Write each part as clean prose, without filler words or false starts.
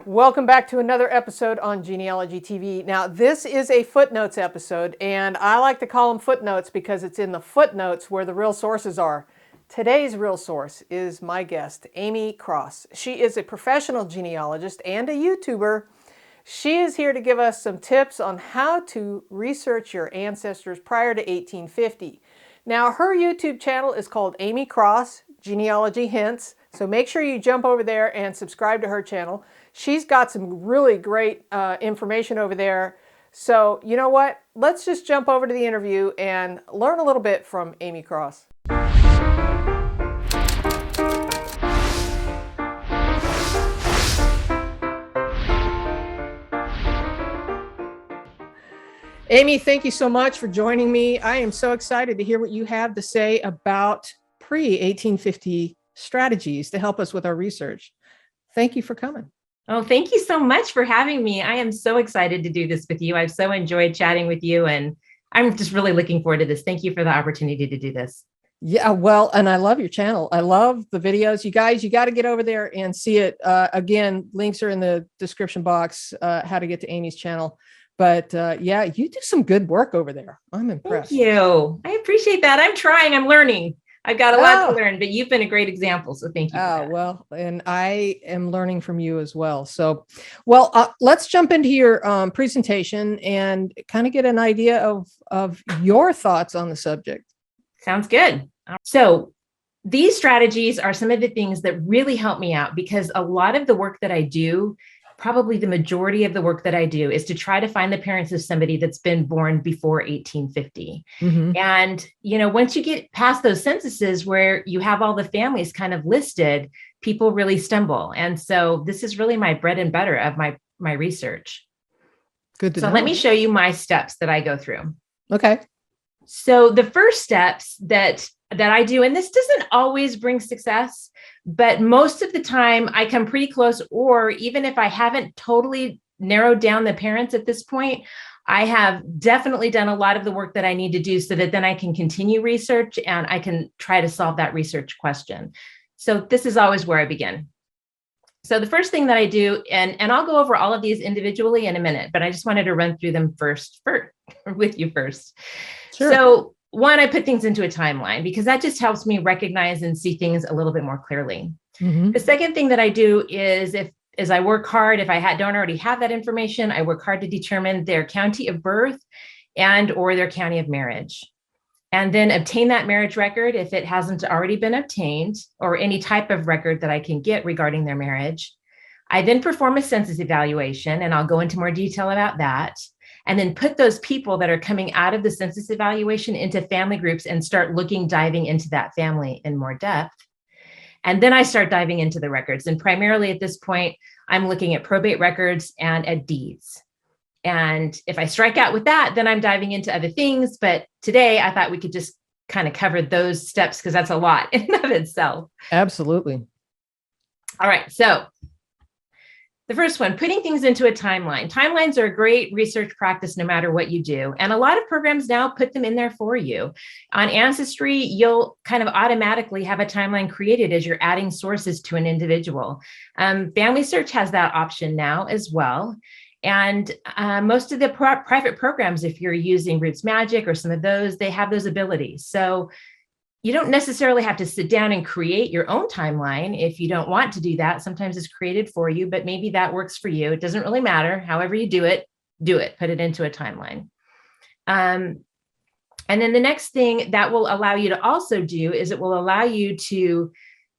Welcome back to another episode on Genealogy TV. Now, this is a footnotes episode, and I like to call them footnotes because it's in the footnotes where the real sources are. Today's real source is my guest, Aimee Cross. She is a professional genealogist and a YouTuber. She is here to give us some tips on how to research your ancestors prior to 1850. Now, her YouTube channel is called Aimee Cross, Genealogy Hints, so make sure you jump over there and subscribe to her channel. She's got some really great information over there. So, you know what? Let's just jump over to the interview and learn a little bit from Aimee Cross. Aimee, thank you so much for joining me. I am so excited to hear what you have to say about pre-1850 strategies to help us with our research. Thank you for coming. Oh, thank you so much for having me. I am so excited to do this with you. I've so enjoyed chatting with you, and I'm just really looking forward to this. Thank you for the opportunity to do this. Yeah, well, and I love your channel. I love the videos. You guys, you got to get over there and see it. Again, links are in the description box, how to get to Aimee's channel. But yeah, you do some good work over there. I'm impressed. Thank you. I appreciate that. I'm trying. I'm learning. I've got a lot to learn, but you've been a great example. So thank you. Oh, well, and I am learning from you as well. So, well, let's jump into your presentation and kind of get an idea of your thoughts on the subject. Sounds good. So these strategies are some of the things that really help me out, because a lot of the work that I do, probably the majority of the work that I do, is to try to find the parents of somebody that's been born before 1850. Mm-hmm. And, you know, once you get past those censuses where you have all the families kind of listed, people really stumble. And so this is really my bread and butter of my research. Good to know. So let me show you my steps that I go through. Okay. So the first steps that I do, and this doesn't always bring success, but most of the time I come pretty close, or even if I haven't totally narrowed down the parents at this point, I have definitely done a lot of the work that I need to do so that then I can continue research and I can try to solve that research question. So this is always where I begin. So the first thing that I do, and I'll go over all of these individually in a minute, but I just wanted to run through them first with you first. Sure. So one, I put things into a timeline because that just helps me recognize and see things a little bit more clearly. Mm-hmm. The second thing that I do is as I work hard, if I don't already have that information, I work hard to determine their county of birth and or their county of marriage. And then obtain that marriage record if it hasn't already been obtained, or any type of record that I can get regarding their marriage. I then perform a census evaluation, and I'll go into more detail about that. And then put those people that are coming out of the census evaluation into family groups and start diving into that family in more depth. And then I start diving into the records. And primarily at this point, I'm looking at probate records and at deeds. And if I strike out with that, then I'm diving into other things. But today I thought we could just kind of cover those steps because that's a lot in and of itself. Absolutely. All right. So the first one, putting things into a timeline. Timelines are a great research practice no matter what you do. And a lot of programs now put them in there for you. On Ancestry, you'll kind of automatically have a timeline created as you're adding sources to an individual. FamilySearch has that option now as well. And most of the private programs, if you're using Roots Magic or some of those, they have those abilities. So you don't necessarily have to sit down and create your own timeline if you don't want to do that. Sometimes it's created for you, but maybe that works for you. It doesn't really matter. However you do it, put it into a timeline. And then the next thing that will allow you to also do is it will allow you to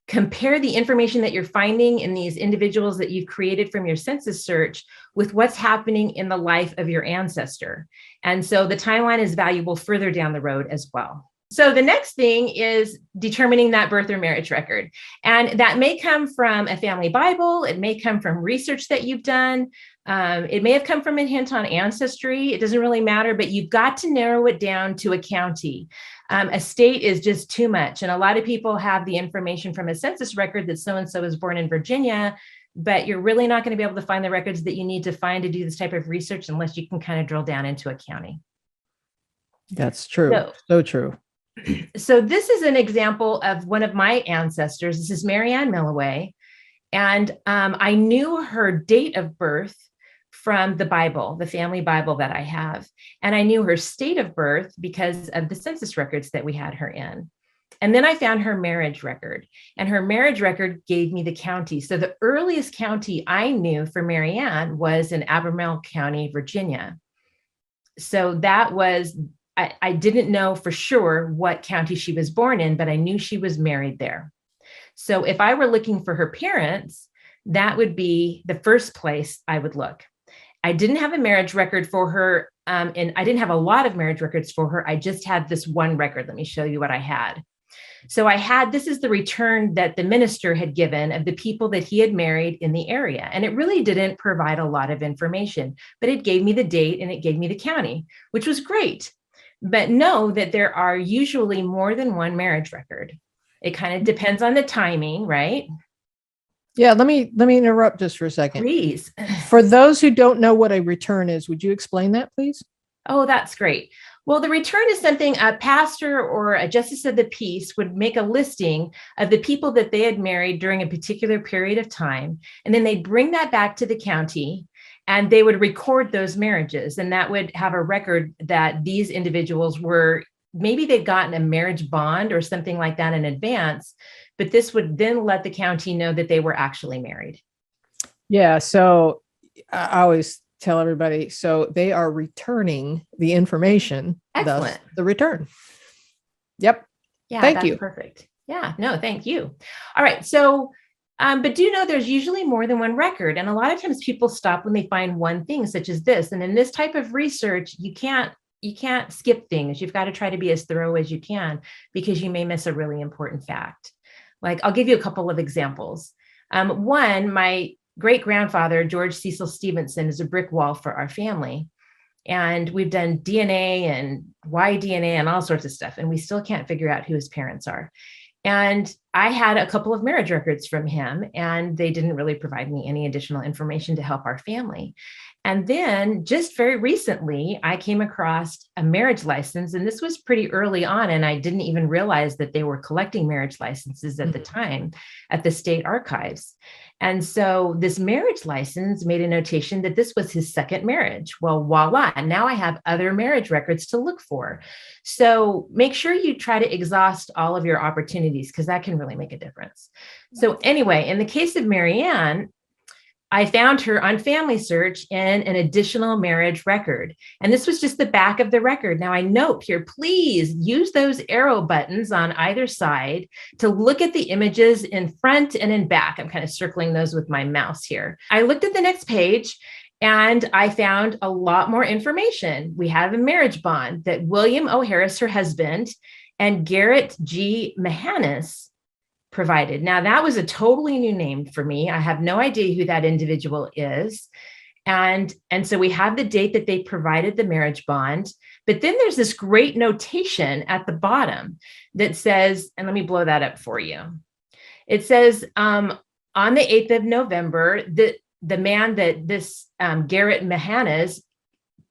compare the information that you're finding in these individuals that you've created from your census search with what's happening in the life of your ancestor. And so the timeline is valuable further down the road as well. So the next thing is determining that birth or marriage record. And that may come from a family Bible. It may come from research that you've done. It may have come from a hint on Ancestry. It doesn't really matter, but you've got to narrow it down to a county. A state is just too much. And a lot of people have the information from a census record that so-and-so was born in Virginia, but you're really not going to be able to find the records that you need to find to do this type of research unless you can kind of drill down into a county. That's true. So true. So this is an example of one of my ancestors. This is Milloway. And I knew her date of birth from the Bible, the family Bible that I have. And I knew her state of birth because of the census records that we had her in. And then I found her marriage record, and her marriage record gave me the county. So the earliest county I knew for Mary Ann was in Albemarle County, Virginia. So that was, I didn't know for sure what county she was born in, but I knew she was married there. So if I were looking for her parents, that would be the first place I would look. I didn't have a marriage record for her, and I didn't have a lot of marriage records for her. I just had this one record. Let me show you what I had. So this is the return that the minister had given of the people that he had married in the area. And it really didn't provide a lot of information, but it gave me the date and it gave me the county, which was great. But know that there are usually more than one marriage record. It kind of depends on the timing, right? Yeah, let me interrupt just for a second. Please. For those who don't know what a return is, would you explain that, please? Oh, that's great. Well, the return is something a pastor or a justice of the peace would make a listing of the people that they had married during a particular period of time. And then they'd bring that back to the county and they would record those marriages. And that would have a record that these individuals were, maybe they'd gotten a marriage bond or something like that in advance, but this would then let the county know that they were actually married. Yeah. So I always tell everybody, so they are returning the information. Excellent. Thus the return. Yep. Yeah. Thank that's you. Perfect. Yeah. No, thank you. All right. So, but do know there's usually more than one record. And a lot of times people stop when they find one thing such as this. And in this type of research, you can't skip things. You've got to try to be as thorough as you can because you may miss a really important fact. Like, I'll give you a couple of examples. One, my great-grandfather, George Cecil Stevenson, is a brick wall for our family. And we've done DNA and Y-DNA and all sorts of stuff, and we still can't figure out who his parents are. And I had a couple of marriage records from him, and they didn't really provide me any additional information to help our family. And then just very recently, I came across a marriage license, and this was pretty early on, and I didn't even realize that they were collecting marriage licenses at the time at the state archives. And so this marriage license made a notation that this was his second marriage. Well, voila, now I have other marriage records to look for. So make sure you try to exhaust all of your opportunities because that can really make a difference. So anyway, in the case of Mary Ann, I found her on FamilySearch in an additional marriage record. And this was just the back of the record. Now I note here, please use those arrow buttons on either side to look at the images in front and in back. I'm kind of circling those with my mouse here. I looked at the next page and I found a lot more information. We have a marriage bond that William O. Harris, her husband, and Garrett G. Mahannis provided. Now, that was a totally new name for me. I have no idea who that individual is. And so we have the date that they provided the marriage bond. But then there's this great notation at the bottom that says, and let me blow that up for you. It says, on the 8th of November, the man that this Garrett Mahannis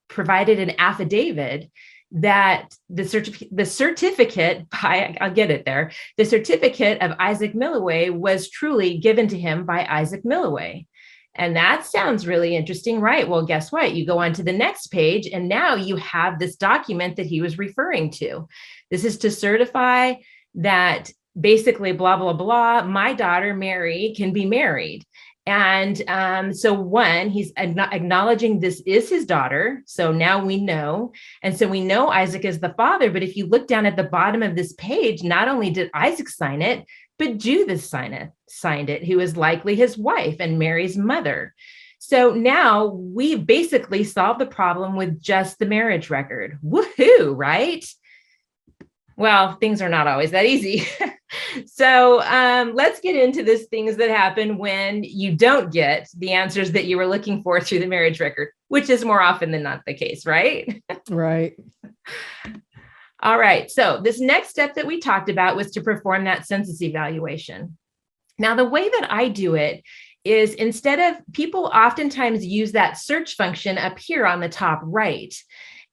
provided an affidavit that the certificate by, I'll get it there, the certificate of Isaac Milloway was truly given to him by Isaac Milloway. And that sounds really interesting, right? Well, guess what? You go on to the next page and now you have this document that he was referring to. This is to certify that basically blah, blah, blah, my daughter Mary can be married. And so one, he's acknowledging this is his daughter. So now we know. And so we know Isaac is the father. But if you look down at the bottom of this page, not only did Isaac sign it, but Judy signed it, who is likely his wife and Mary's mother. So now we basically solved the problem with just the marriage record. Woohoo, right? Well, things are not always that easy. So let's get into these things that happen when you don't get the answers that you were looking for through the marriage record, which is more often than not the case, right? Right. All right. So this next step that we talked about was to perform that census evaluation. Now, the way that I do it is instead of people oftentimes use that search function up here on the top right.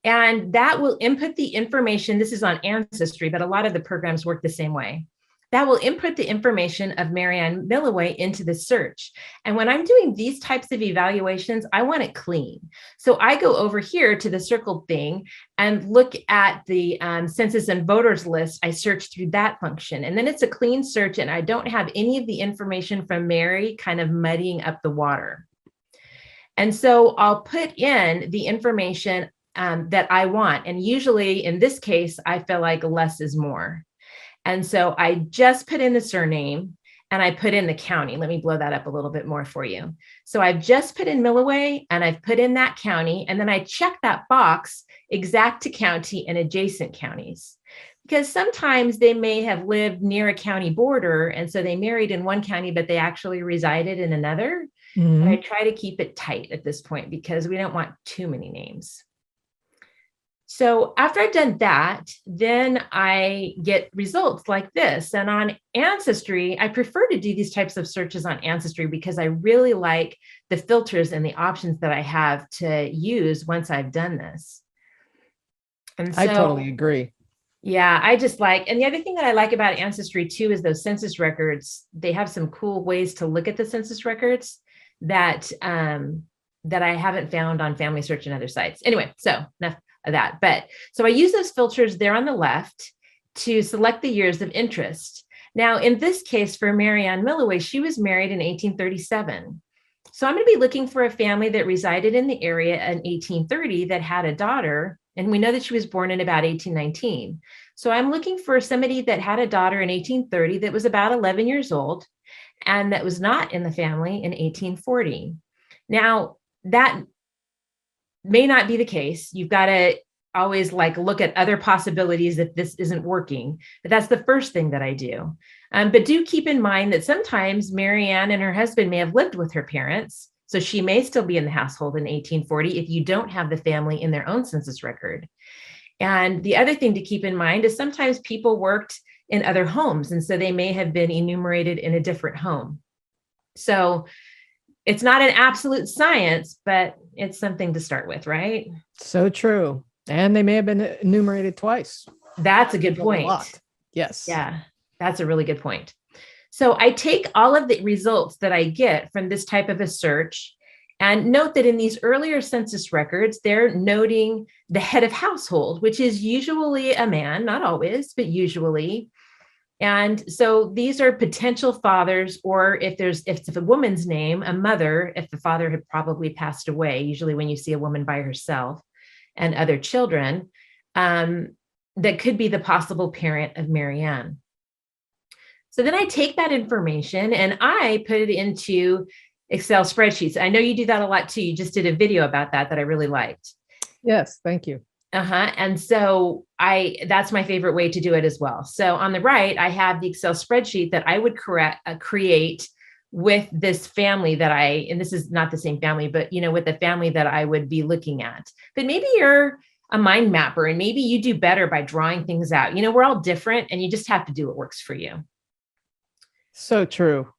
And that will input the information. This is on Ancestry, but a lot of the programs work the same way. that will input the information of Marianne Milloway into the search. And when I'm doing these types of evaluations, I want it clean. So I go over here to the circled thing and look at the census and voters list. I search through that function, and then it's a clean search, and I don't have any of the information from Mary kind of muddying up the water. And so I'll put in the information that I want. And usually in this case, I feel like less is more. And so I just put in the surname and I put in the county. Let me blow that up a little bit more for you. So I've just put in Milloway and I've put in that county, and then I check that box exact to county and adjacent counties, because sometimes they may have lived near a county border. And so they married in one county, but they actually resided in another. But I try to keep it tight at this point because we don't want too many names. So after I've done that, then I get results like this. And on Ancestry, I prefer to do these types of searches on Ancestry because I really like the filters and the options that I have to use once I've done this. And so, I totally agree. Yeah, I just like, and the other thing that I like about Ancestry too is those census records. They have some cool ways to look at the census records that that I haven't found on FamilySearch and other sites. Anyway, so enough of that. But so I use those filters there on the left to select the years of interest. Now, in this case for Marianne Milloway, she was married in 1837. So I'm going to be looking for a family that resided in the area in 1830 that had a daughter. And we know that she was born in about 1819. So I'm looking for somebody that had a daughter in 1830 that was about 11 years old and that was not in the family in 1840. Now, that may not be the case. You've got to always like look at other possibilities if this isn't working. But that's the first thing that I do. But do keep in mind that sometimes Marianne and her husband may have lived with her parents. So she may still be in the household in 1840 if you don't have the family in their own census record. And the other thing to keep in mind is sometimes people worked in other homes. And so they may have been enumerated in a different home. So it's not an absolute science, but it's something to start with, right? So true. And they may have been enumerated twice. That's a good point. Yes. Yeah, that's a really good point. So I take all of the results that I get from this type of a search, and note that in these earlier census records, they're noting the head of household, which is usually a man, not always, but usually. And so these are potential fathers, or if it's a woman's name, a mother, if the father had probably passed away, usually when you see a woman by herself and other children, that could be the possible parent of Marianne. So then I take that information and I put it into Excel spreadsheets. I know you do that a lot too. You just did a video about that I really liked. Yes, thank you. And so that's my favorite way to do it as well. So on the right, I have the Excel spreadsheet that I would create with this family and this is not the same family, but with the family that I would be looking at. But maybe you're a mind mapper and maybe you do better by drawing things out. We're all different and you just have to do what works for you. So true.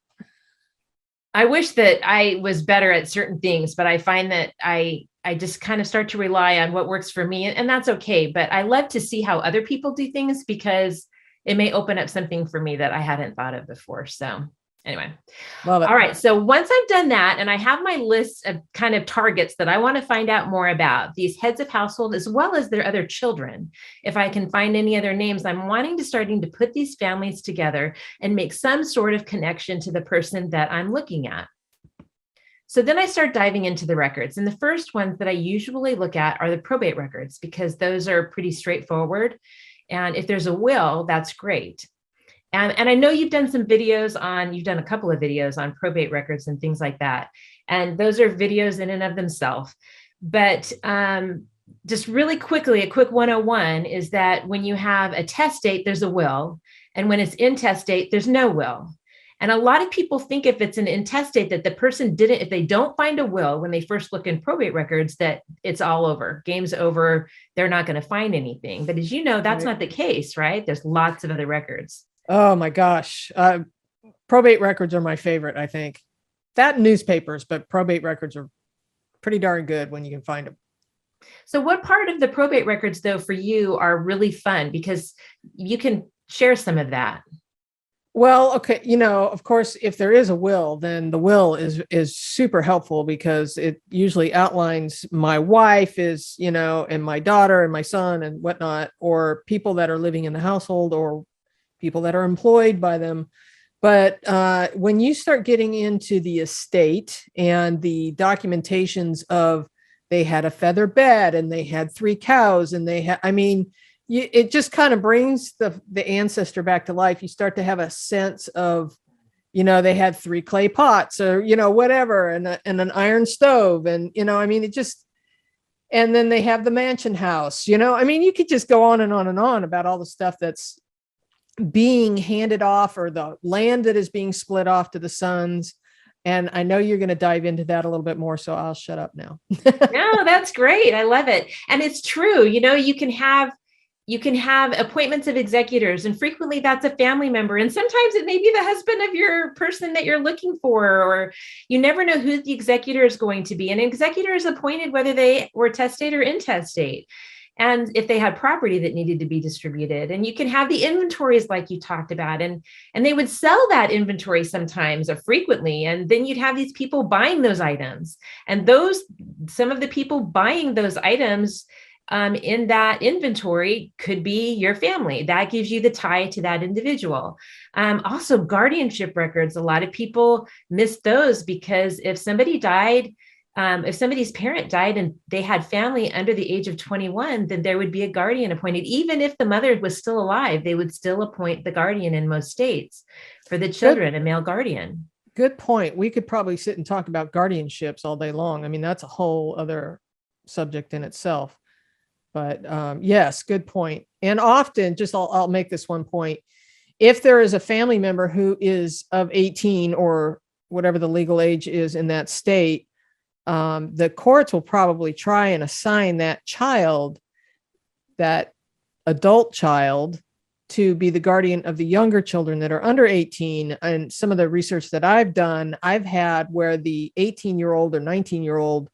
I wish that I was better at certain things, but I find that I just kind of start to rely on what works for me, and that's okay. But I love to see how other people do things because it may open up something for me that I hadn't thought of before. So anyway, love it. All right. So once I've done that and I have my list of kind of targets that I want to find out more about, these heads of household, as well as their other children, if I can find any other names, I'm starting to put these families together and make some sort of connection to the person that I'm looking at. So then I start diving into the records. And the first ones that I usually look at are the probate records, because those are pretty straightforward. And if there's a will, that's great. And I know you've done a couple of videos on probate records and things like that. And those are videos in and of themselves. But just really quickly, a quick 101 is that when you have a testate, there's a will. And when it's intestate, there's no will. And a lot of people think if it's an intestate that the person if they don't find a will when they first look in probate records, that it's all over, game's over, they're not going to find anything. But as you know, that's not the case, right? There's lots of other records. Oh my gosh. Probate records are my favorite, I think. That newspapers, but probate records are pretty darn good when you can find them. So what part of the probate records, though, for you are really fun? Because you can share some of that. Well, okay, of course, if there is a will, then the will is super helpful because it usually outlines my wife is, and my daughter and my son and whatnot, or people that are living in the household or people that are employed by them. But when you start getting into the estate and the documentations of they had a feather bed and they had 3 cows and they had, I mean, it just kind of brings the ancestor back to life. You start to have a sense of, they had 3 clay pots or, whatever, and an iron stove. And, I mean, and then they have the mansion house, I mean, you could just go on and on and on about all the stuff that's being handed off or the land that is being split off to the sons. And I know you're going to dive into that a little bit more, so I'll shut up now. No, that's great. I love it. And it's true. You can have appointments of executors, and frequently that's a family member. And sometimes it may be the husband of your person that you're looking for, or you never know who the executor is going to be. An executor is appointed whether they were testate or intestate, and if they had property that needed to be distributed. And you can have the inventories like you talked about, and they would sell that inventory sometimes or frequently. And then you'd have these people buying those items, and some of the people buying those items in that inventory could be your family. That gives you the tie to that individual. Also, guardianship records. A lot of people miss those because if somebody died, if somebody's parent died and they had family under the age of 21, then there would be a guardian appointed. Even if the mother was still alive, they would still appoint the guardian in most states for the children, a male guardian. Good point. We could probably sit and talk about guardianships all day long. I mean, that's a whole other subject in itself. But yes, good point. And often, I'll make this one point. If there is a family member who is of 18 or whatever the legal age is in that state, the courts will probably try and assign that adult child, to be the guardian of the younger children that are under 18. And some of the research that I've done, I've had where the 18-year-old or 19-year-old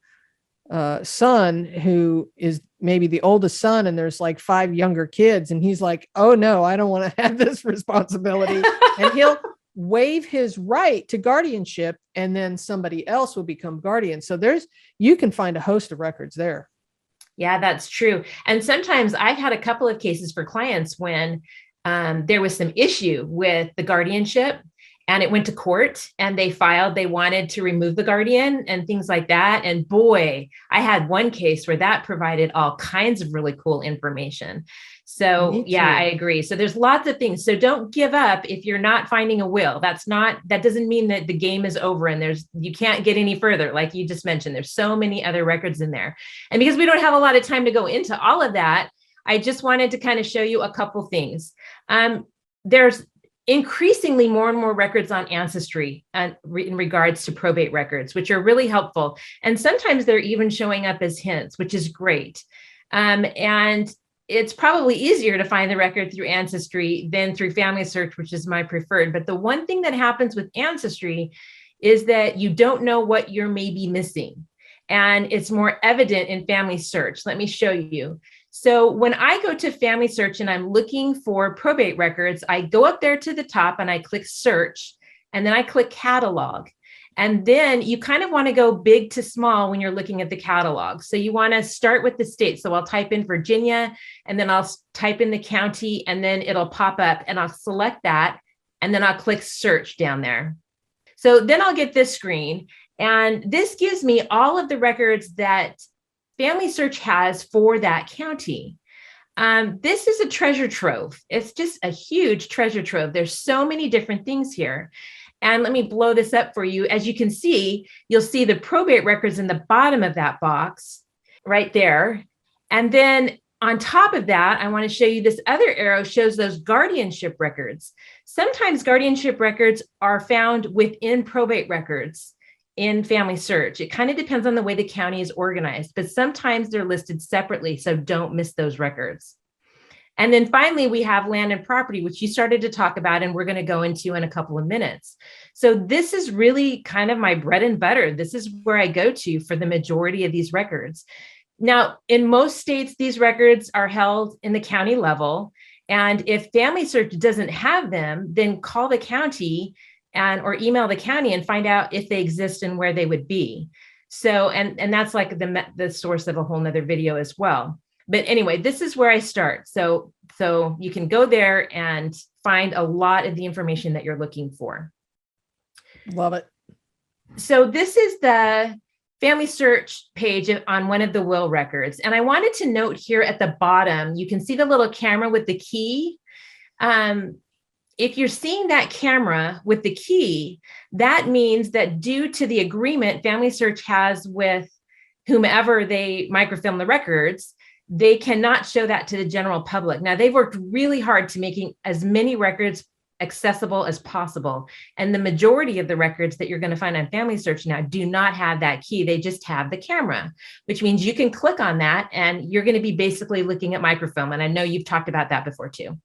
son, who is maybe the oldest son, and there's like 5 younger kids, and he's like, oh no, I don't want to have this responsibility. And he'll waive his right to guardianship, and then somebody else will become guardian. So you can find a host of records there. Yeah, that's true. And sometimes I've had a couple of cases for clients when there was some issue with the guardianship, and it went to court, and they wanted to remove the guardian and things like that. And boy, I had one case where that provided all kinds of really cool information. So yeah, I agree. So there's lots of things. So don't give up if you're not finding a will. That doesn't mean that the game is over and you can't get any further. Like you just mentioned, there's so many other records in there. And because we don't have a lot of time to go into all of that, I just wanted to kind of show you a couple things. There's increasingly more and more records on Ancestry in regards to probate records, which are really helpful. And sometimes they're even showing up as hints, which is great. And it's probably easier to find the record through Ancestry than through FamilySearch, which is my preferred. But the one thing that happens with Ancestry is that you don't know what you're maybe missing. And it's more evident in FamilySearch. Let me show you. So when I go to FamilySearch and I'm looking for probate records, I go up there to the top and I click search, and then I click catalog. And then you kind of want to go big to small when you're looking at the catalog. So you want to start with the state. So I'll type in Virginia, and then I'll type in the county, and then it'll pop up, and I'll select that, and then I'll click search down there. So then I'll get this screen, and this gives me all of the records that FamilySearch has for that county. This is a treasure trove. It's just a huge treasure trove. There's so many different things here. And let me blow this up for you. As you can see, you'll see the probate records in the bottom of that box right there. And then on top of that, I want to show you this other arrow shows those guardianship records. Sometimes guardianship records are found within probate records in FamilySearch. It kind of depends on the way the county is organized, but sometimes they're listed separately, so don't miss those records. And then finally, we have land and property, which you started to talk about, and we're going to go into in a couple of minutes. So this is really kind of my bread and butter. This is where I go to for the majority of these records. Now, in most states, these records are held in the county level, And if FamilySearch doesn't have them, then call the county or email the county and find out if they exist and where they would be. So, and that's like the source of a whole nother video as well. But anyway, this is where I start. So you can go there and find a lot of the information that you're looking for. Love it. So this is the FamilySearch page on one of the will records. And I wanted to note here at the bottom, you can see the little camera with the key. If you're seeing that camera with the key, that means that due to the agreement FamilySearch has with whomever they microfilm the records, they cannot show that to the general public. Now, they've worked really hard to making as many records accessible as possible. And the majority of the records that you're going to find on FamilySearch now do not have that key. They just have the camera, which means you can click on that and you're going to be basically looking at microfilm. And I know you've talked about that before too.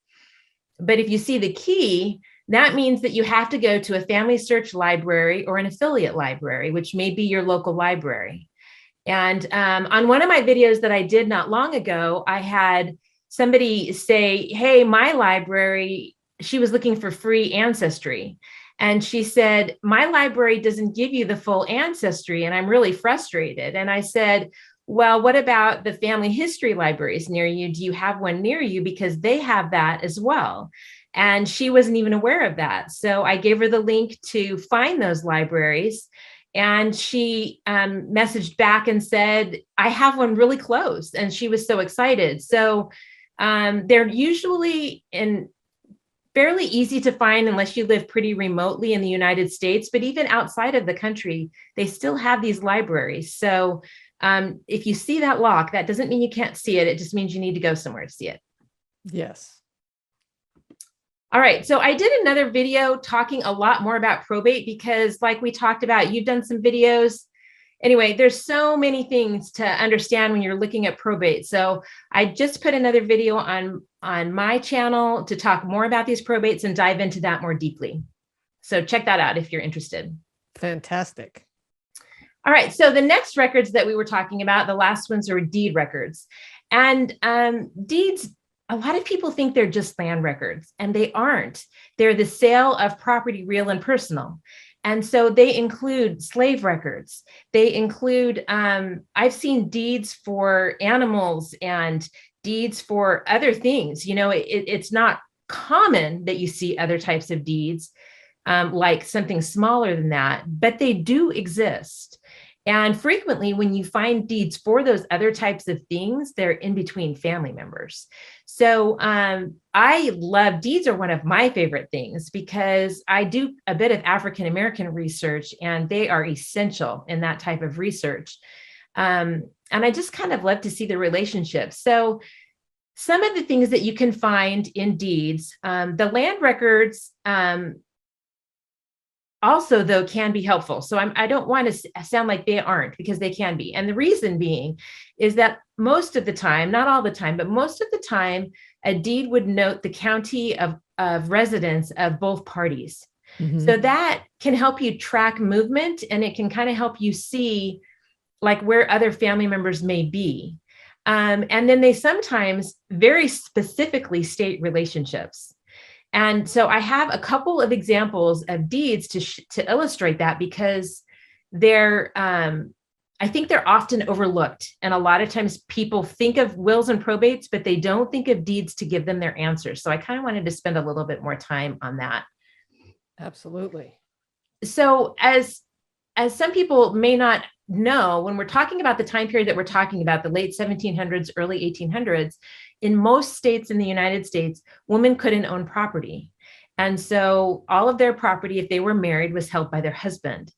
But if you see the key, that means that you have to go to a FamilySearch library or an affiliate library, which may be your local library. And on one of my videos that I did not long ago, I had somebody say, hey, my library, she was looking for free Ancestry. And she said, my library doesn't give you the full Ancestry, and I'm really frustrated. And I said, well, what about the family history libraries near you? Do you have one near you? Because they have that as well. And she wasn't even aware of that. So I gave her the link to find those libraries. And she messaged back and said, I have one really close. And she was so excited. So they're usually fairly easy to find unless you live pretty remotely in the United States. But even outside of the country, they still have these libraries. So if you see that lock, that doesn't mean you can't see it. It just means you need to go somewhere to see it. Yes. All right, so I did another video talking a lot more about probate because like we talked about, you've done some videos. Anyway, there's so many things to understand when you're looking at probate. So I just put another video on my channel to talk more about these probates and dive into that more deeply. So check that out if you're interested. Fantastic. All right, so the next records that we were talking about, the last ones are deed records. And deeds, a lot of people think they're just land records, and they aren't. They're the sale of property, real and personal. And so they include slave records. They include, I've seen deeds for animals and deeds for other things. You know, it's not common that you see other types of deeds, like something smaller than that, but they do exist. And frequently when you find deeds for those other types of things, they're in between family members. So I love deeds are one of my favorite things because I do a bit of African-American research and they are essential in that type of research. And I just kind of love to see the relationships. So some of the things that you can find in deeds, the land records, also, though, can be helpful. So I don't want to sound like they aren't, because they can be. And the reason being is that most of the time, not all the time, but most of the time, a deed would note the county of residence of both parties. Mm-hmm. So that can help you track movement, and it can kind of help you see like where other family members may be. And then they sometimes very specifically state relationships. And so I have a couple of examples of deeds to illustrate that, because they're, I think they're often overlooked. And a lot of times people think of wills and probates, but they don't think of deeds to give them their answers. So I kind of wanted to spend a little bit more time on that. Absolutely. So as some people may not know, when we're talking about the time period that we're talking about, the late 1700s, early 1800s, in most states in the United States, women couldn't own property. And so all of their property, if they were married, was held by their husband.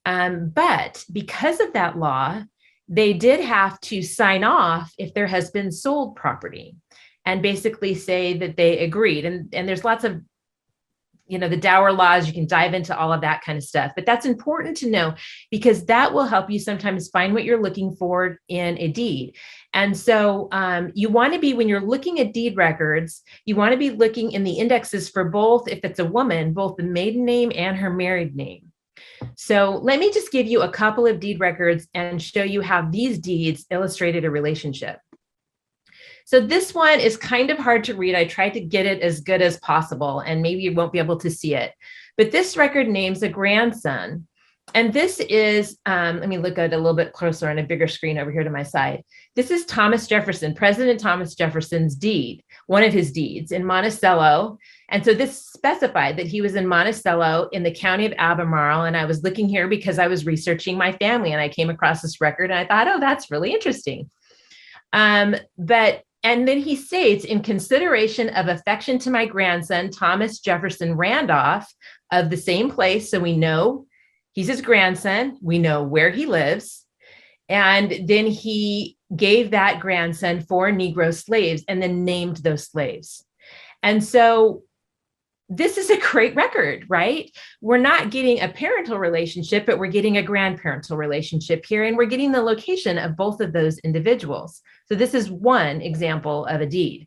But because of that law, they did have to sign off if their husband sold property and basically say that they agreed. And there's lots of, you know, the dower laws, you can dive into all of that kind of stuff. But that's important to know, because that will help you sometimes find what you're looking for in a deed. And so you want to be, when you're looking at deed records, you want to be looking in the indexes for both, if it's a woman, both the maiden name and her married name. So let me just give you a couple of deed records and show you how these deeds illustrated a relationship. So this one is kind of hard to read. I tried to get it as good as possible, and maybe you won't be able to see it. But this record names a grandson. And this is, let me look at it a little bit closer on a bigger screen over here to my side. This is Thomas Jefferson, President Thomas Jefferson's deed, one of his deeds in Monticello. And so this specified that he was in Monticello in the county of Albemarle. And I was looking here because I was researching my family, and I came across this record and I thought, oh, that's really interesting. And then he states, in consideration of affection to my grandson, Thomas Jefferson Randolph, of the same place. So we know he's his grandson. We know where he lives. And then he gave that grandson 4 Negro slaves and then named those slaves. And so this is a great record, right? We're not getting a parental relationship, but we're getting a grandparental relationship here. And we're getting the location of both of those individuals. So this is one example of a deed.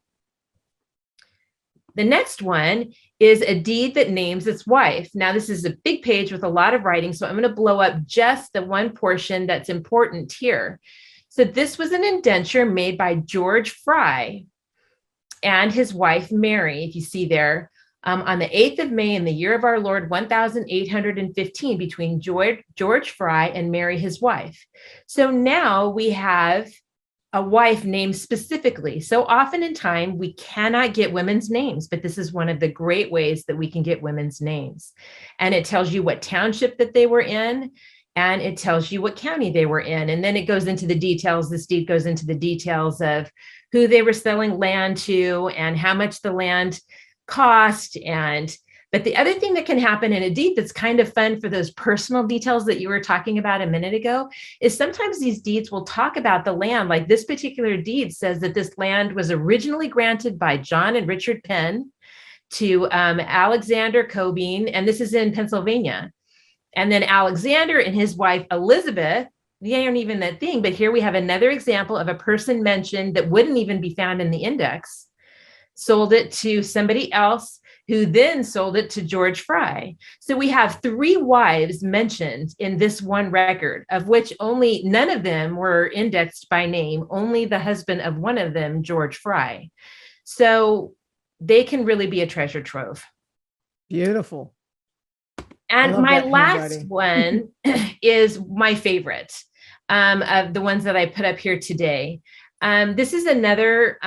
The next one is a deed that names its wife. Now, this is a big page with a lot of writing, so I'm going to blow up just the one portion that's important here. So this was an indenture made by George Fry and his wife, Mary, if you see there, on the 8th of May in the year of our Lord, 1815, between George Fry and Mary, his wife. So now we have a wife named specifically. So often in time, we cannot get women's names, but this is one of the great ways that we can get women's names. And it tells you what township that they were in, and it tells you what county they were in. And then it goes into the details. This deed goes into the details of who they were selling land to and how much the land cost. But the other thing that can happen in a deed that's kind of fun for those personal details that you were talking about a minute ago is sometimes these deeds will talk about the land. Like this particular deed says that this land was originally granted by John and Richard Penn to Alexander Cobein, and this is in Pennsylvania. And then Alexander and his wife, Elizabeth, they aren't even that thing, but here we have another example of a person mentioned that wouldn't even be found in the index, sold it to somebody else, who then sold it to George Fry. So we have 3 wives mentioned in this one record, of which only none of them were indexed by name, only the husband of one of them, George Fry. So they can really be a treasure trove. Beautiful. And my last one is my favorite of the ones that I put up here today. This is another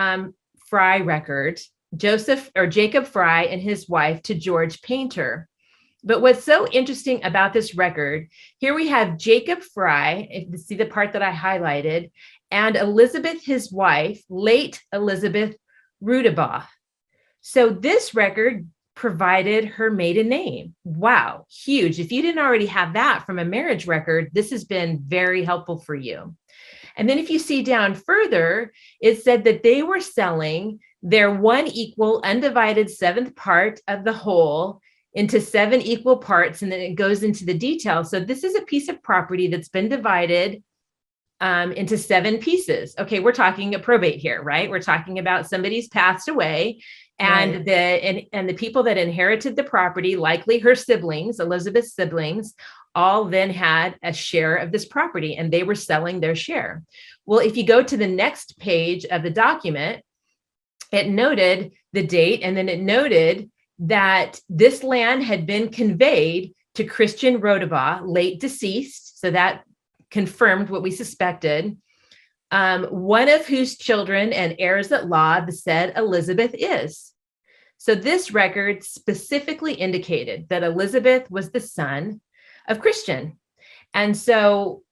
Fry record. Jacob Fry and his wife to George Painter. But what's so interesting about this record, here we have Jacob Fry, if you see the part that I highlighted, and Elizabeth, his wife, late Elizabeth Rudabaugh. So this record provided her maiden name. Wow, huge. If you didn't already have that from a marriage record, this has been very helpful for you. And then if you see down further, it said that they were selling their 1 equal undivided 7th part of the whole into 7 equal parts, and then it goes into the details. So this is a piece of property that's been divided into 7 pieces. Okay, we're talking a probate here, right? We're talking about somebody's passed away, and right. the people that inherited the property, likely her siblings, Elizabeth's siblings, all then had a share of this property, and they were selling their share. Well, if you go to the next page of the document, it noted the date, and then it noted that this land had been conveyed to Christian Rudabaugh, late deceased. So that confirmed what we suspected. One of whose children and heirs at law the said Elizabeth is. So this record specifically indicated that Elizabeth was the son of Christian. And so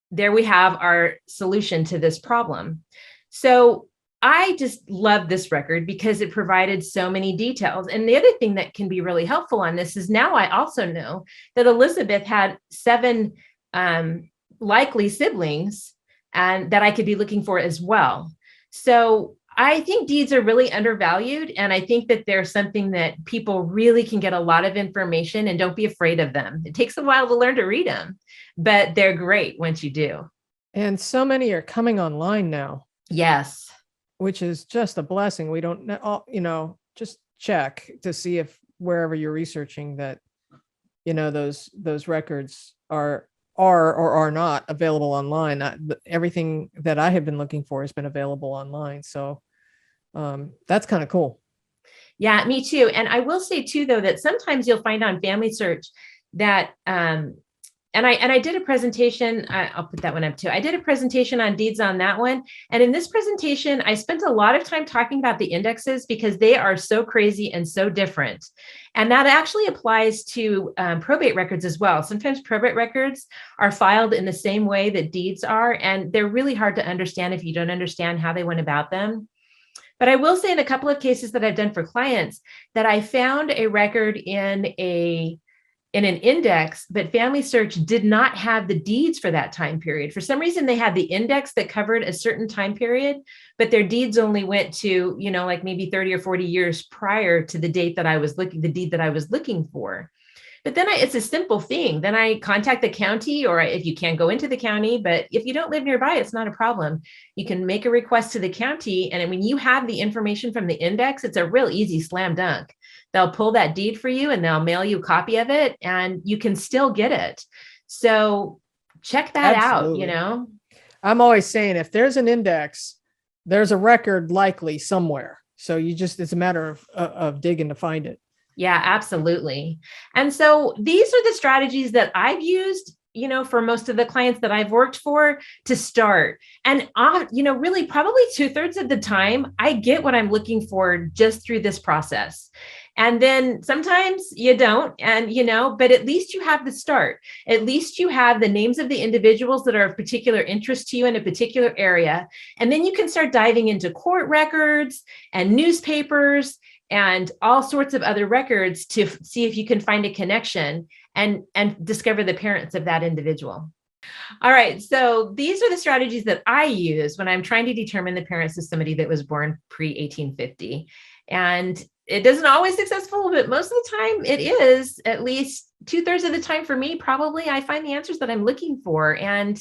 there we have our solution to this problem. So I just love this record because it provided so many details. And the other thing that can be really helpful on this is now I also know that Elizabeth had 7 likely siblings and that I could be looking for as well. So I think deeds are really undervalued. And I think that they're something that people really can get a lot of information, and don't be afraid of them. It takes a while to learn to read them, but they're great once you do. And so many are coming online now. Yes. Which is just a blessing. We don't know, just check to see if wherever you're researching that, those records are or are not available online. Everything that I have been looking for has been available online. So That's kind of cool. Yeah, me too. And I will say too, though, that sometimes you'll find on FamilySearch that, and I did a presentation, I'll put that one up too. I did a presentation on deeds on that one. And in this presentation, I spent a lot of time talking about the indexes because they are so crazy and so different. And that actually applies to probate records as well. Sometimes probate records are filed in the same way that deeds are, and they're really hard to understand if you don't understand how they went about them. But I will say in a couple of cases that I've done for clients that I found a record in an index, but FamilySearch did not have the deeds for that time period. For some reason, they had the index that covered a certain time period, but their deeds only went to, like maybe 30 or 40 years prior to the deed that I was looking for. But then it's a simple thing. Then I contact the county, or if you can't go into the county, but if you don't live nearby, it's not a problem. You can make a request to the county. And when you have the information from the index, it's a real easy slam dunk. They'll pull that deed for you and they'll mail you a copy of it and you can still get it. So check that Absolutely. out, I'm always saying if there's an index, there's a record likely somewhere. So it's a matter of digging to find it. Yeah, absolutely. And so these are the strategies that I've used, for most of the clients that I've worked for to start. And, really probably 2/3 of the time, I get what I'm looking for just through this process. And then sometimes you don't, and, but at least you have the start. At least you have the names of the individuals that are of particular interest to you in a particular area. And then you can start diving into court records and newspapers and all sorts of other records to see if you can find a connection and discover the parents of that individual. All right. So these are the strategies that I use when I'm trying to determine the parents of somebody that was born pre-1850. And it doesn't always successful, but most of the time it is. At least 2/3 of the time for me, probably I find the answers that I'm looking for. And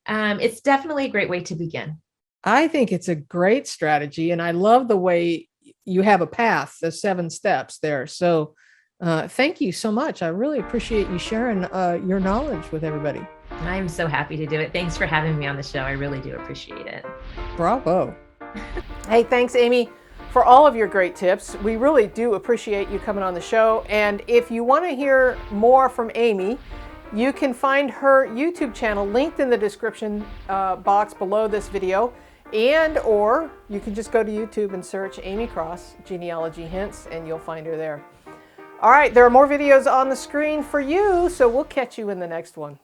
it's definitely a great way to begin. I think it's a great strategy. And I love the way you have a path, the 7 steps there. So thank you so much. I really appreciate you sharing your knowledge with everybody. I'm so happy to do it. Thanks for having me on the show. I really do appreciate it. Bravo. Hey, thanks, Aimee, for all of your great tips. We really do appreciate you coming on the show. And if you want to hear more from Aimee, you can find her YouTube channel linked in the description box below this video. Or you can just go to YouTube and search Aimee Cross Genealogy Hints and you'll find her there. All right, there are more videos on the screen for you, so we'll catch you in the next one.